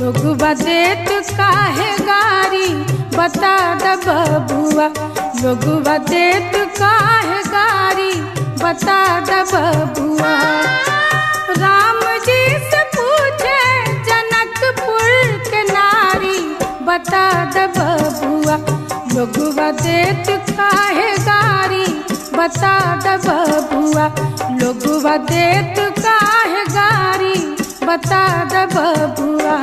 लोगवा देत काहे गारी बता द बबुआ, लोगवा देत काहे गारी बता द बबुआ। राम जी से पूछे जनकपुर के नारी बता द बबुआ, लोगवा देत काहे गारी बता द बबुआ, लोगवा देत काहे गारी बता द बबुआ।